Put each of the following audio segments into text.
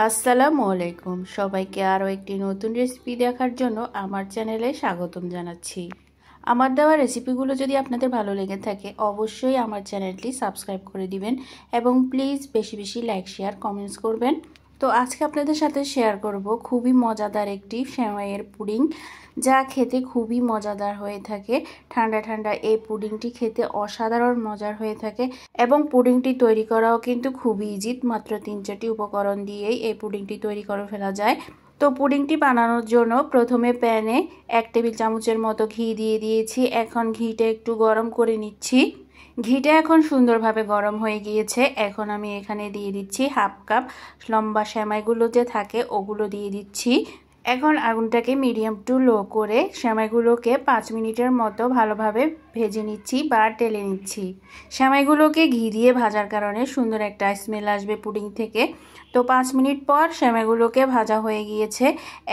আসসালামু আলাইকুম সবাইকে আরও একটি নতুন রেসিপি দেখার জন্য আমার চ্যানেলে স্বাগতম জানাচ্ছি। আমার দেওয়া রেসিপিগুলো যদি আপনাদের ভালো লেগে থাকে অবশ্যই আমার চ্যানেলটি সাবস্ক্রাইব করে দিবেন এবং প্লিজ বেশি বেশি লাইক শেয়ার কমেন্টস করবেন। তো আজকে আপনাদের সাথে শেয়ার করব খুবই মজাদার একটি সেমাইয়ের পুডিং, যা খেতে খুবই মজাদার হয়ে থাকে। ঠান্ডা ঠান্ডা এই পুডিংটি খেতে অসাধারণ মজার হয়ে থাকে এবং পুডিংটি তৈরি করাও কিন্তু খুবই ইজি। মাত্র 3-4টি উপকরণ দিয়েই এই পুডিংটি তৈরি করে ফেলা যায়। তো পুডিংটি বানানোর জন্য প্রথমে প্যানে 1 টেবিল চামচের মতো ঘি দিয়ে দিয়েছি। এখন ঘিটা একটু গরম করে নিচ্ছি। ঘিটা এখন সুন্দরভাবে গরম হয়ে গিয়েছে। এখন আমি এখানে দিয়ে দিচ্ছি হাফ কাপ লম্বা সেমাইগুলো যে থাকে ওগুলো দিয়ে দিচ্ছি। এখন আগুনটাকে মিডিয়াম টু লো করে সেমাইগুলোকে 5 মিনিটের মতো ভালোভাবে ভেজে নিচ্ছি বা টেলে নিচ্ছি। সেমাইগুলোকে ঘি দিয়ে ভাজার কারণে সুন্দর একটা স্মেল আসবে পুডিং থেকে। তো 5 মিনিট পর সেমাইগুলোকে ভাজা হয়ে গিয়েছে।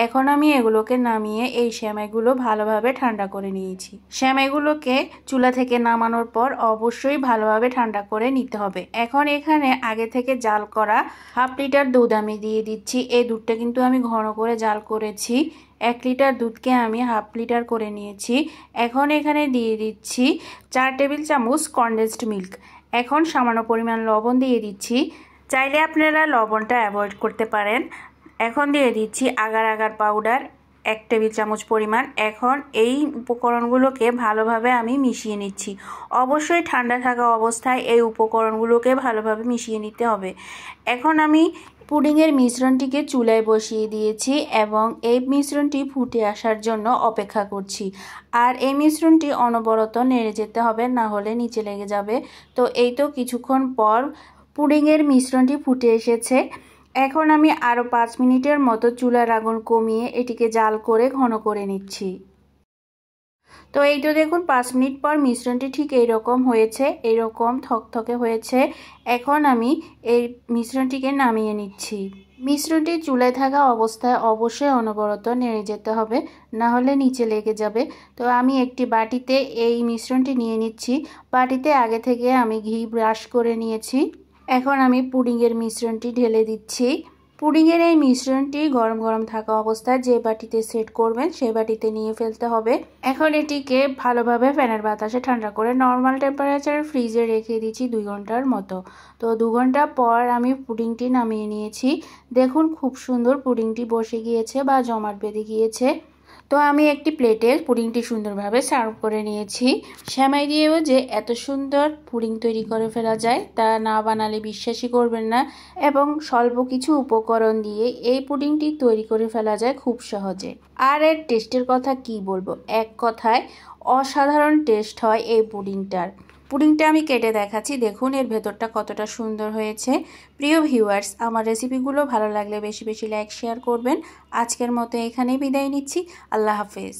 এখন আমি এগুলোকে নামিয়ে এই সেমাইগুলো ভালোভাবে ঠান্ডা করে নিয়েছি। সেমাইগুলোকে চুলা থেকে নামানোর পর অবশ্যই ভালোভাবে ঠান্ডা করে নিতে হবে। এখন এখানে আগে থেকে জাল করা হাফ লিটার দুধ আমি দিয়ে দিচ্ছি। এই দুধটা কিন্তু আমি ঘন করে জাল করেছি। 1 লিটার দুধকে আমি হাফ লিটার করে নিয়েছি। এখন এখানে দিয়ে দিচ্ছি 4 টেবিল চামচ কনডেন্সড মিল্ক। এখন সামান্য পরিমাণ লবণ দিয়ে দিচ্ছি। চাইলে আপনারা লবণটা অ্যাভয়েড করতে পারেন। এখন দিয়ে দিচ্ছি আগার আগার পাউডার 1 টেবিল চামচ পরিমাণ। এখন এই উপকরণগুলোকে ভালোভাবে আমি মিশিয়ে নিচ্ছি। অবশ্যই ঠান্ডা থাকা অবস্থায় এই উপকরণগুলোকে ভালোভাবে মিশিয়ে নিতে হবে। এখন আমি পুডিংয়ের মিশ্রণটিকে চুলায় বসিয়ে দিয়েছি এবং এই মিশ্রণটি ফুটে আসার জন্য অপেক্ষা করছি। আর এই মিশ্রণটি অনবরত নেড়ে যেতে হবে, না হলে নিচে লেগে যাবে। তো এই তো কিছুক্ষণ পর পুডিংয়ের মিশ্রণটি ফুটে এসেছে। এখন আমি আরও 5 মিনিটের মতো চুলার আগুন কমিয়ে এটিকে জাল করে ঘন করে নিচ্ছি। তো এই তো দেখুন 5 মিনিট পর মিশ্রণটি ঠিক এইরকম হয়েছে, এইরকম থকথকে হয়েছে। এখন আমি এই মিশ্রণটিকে নামিয়ে নিচ্ছি। মিশ্রণটি চুলায় থাকা অবস্থায় অবশ্যই অনবরত নেড়ে যেতে হবে, না হলে নিচে লেগে যাবে। তো আমি একটি বাটিতে এই মিশ্রণটি নিয়ে নিচ্ছি। বাটিতে আগে থেকে আমি ঘি ব্রাশ করে নিয়েছি। এখন আমি পুডিংয়ের মিশ্রণটি ঢেলে দিচ্ছি। পুডিংয়ের এই মিশ্রণটি গরম গরম থাকা অবস্থায় যে বাটিতে সেট করবেন সেই বাটিতে নিয়ে ফেলতে হবে। এখন এটিকে ভালোভাবে ফ্যানের বাতাসে ঠান্ডা করে নর্মাল টেম্পারেচারে ফ্রিজে রেখে দিচ্ছি 2 ঘন্টার মতো। তো 2 ঘন্টা পর আমি পুডিংটি নামিয়ে নিয়েছি। দেখুন খুব সুন্দর পুডিংটি বসে গিয়েছে বা জমাট বেঁধে গিয়েছে। তো আমি একটি প্লেটে পুডিংটি সুন্দরভাবে সার্ভ করে নিয়েছি। সেমাই দিয়েও যে এত সুন্দর পুডিং তৈরি করে ফেলা যায় তা না বানালে বিশ্বাসই করবেন না, এবং স্বল্প কিছু উপকরণ দিয়ে এই পুডিংটি তৈরি করে ফেলা যায় খুব সহজে। আর এর টেস্টের কথা কি বলবো, এক কথায় অসাধারণ টেস্ট হয় এই পুডিংটার। পুডিংটা আমি কেটে দেখাচ্ছি, দেখুন এর ভেতরটা কতটা সুন্দর হয়েছে। প্রিয় ভিউয়ার্স, আমার রেসিপিগুলো ভালো লাগলে বেশি বেশি লাইক শেয়ার করবেন। আজকের মতো এখানেই বিদায় নিচ্ছি। আল্লাহ হাফেজ।